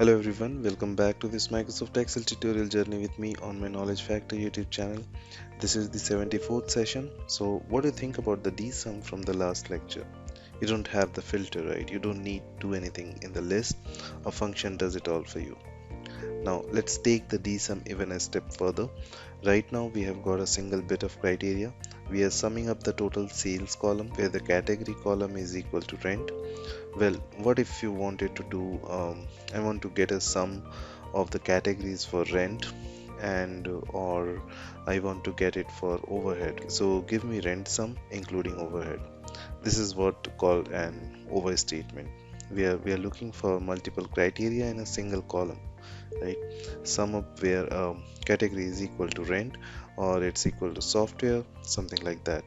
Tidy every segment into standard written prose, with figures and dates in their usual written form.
Hello everyone, welcome back to this Microsoft Excel tutorial journey with me on my Knowledge Factor YouTube channel. This is the 74th session. So what do you think about the dsum from the last lecture? You don't have the filter, right? You don't need to do anything in the list. A function does it all for you. Now let's take the dsum even a step further. Right now we have got a single bit of criteria. We are summing up the total sales column where the category column is equal to rent. Well, what if you wanted to do, I want to get a sum of the categories for rent and or I want to get it for overhead. So give me rent sum including overhead. This is what called an overstatement. We are looking for multiple criteria in a single column, right? Sum up where category is equal to rent or it's equal to software, something like that.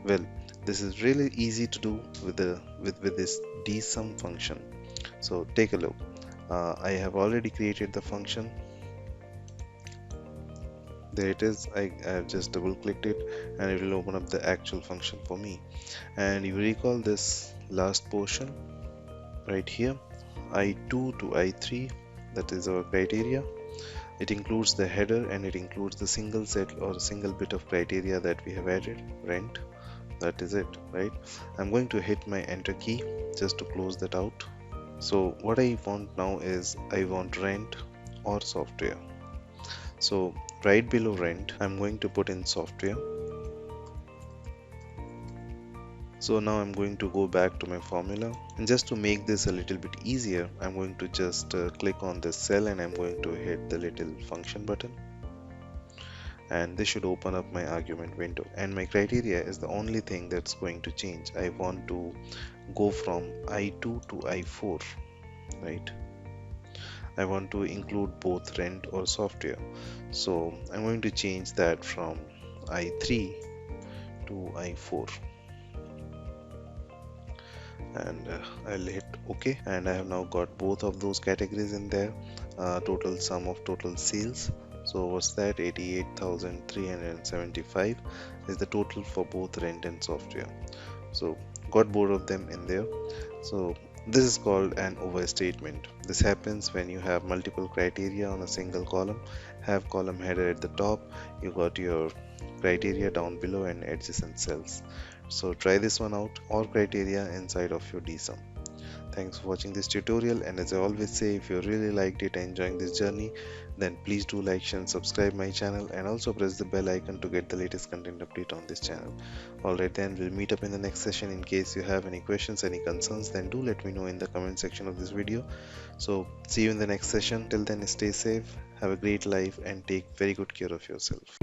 Well, this is really easy to do with this dsum function. So take a look. I have already created the function. There it is. I have just double clicked it and it will open up the actual function for me. And you recall this last portion right here, I2 to I3, that is our criteria. It includes the header and it includes the single set or single bit of criteria that we have added, rent. That is it, right? I'm going to hit my enter key just to close that out. So what I want now is I want rent or software. So right below rent I'm going to put in software. So now I'm going to go back to my formula, and just to make this a little bit easier I'm going to just click on this cell and I'm going to hit the little function button, and this should open up my argument window, and my criteria is the only thing that's going to change. I want to go from I2 to I4, right? I want to include both rent or software, so I'm going to change that from I3 to I4, and I'll hit OK, and I have now got both of those categories in there. Total sum of total sales, so what's that, 88,375 is the total for both rent and software. So got both of them in there. So this is called an overstatement. This happens when you have multiple criteria on a single column. Have column header at the top, you got your criteria down below and adjacent cells. So try this one out, all criteria inside of your dsum. Thanks for watching this tutorial, and as I always say, if you really liked it and enjoying this journey, then please do like, share and subscribe my channel, and also press the bell icon to get the latest content update on this channel. Alright then, we'll meet up in the next session. In case you have any questions, any concerns, then do let me know in the comment section of this video. So see you in the next session. Till then, stay safe, have a great life and take very good care of yourself.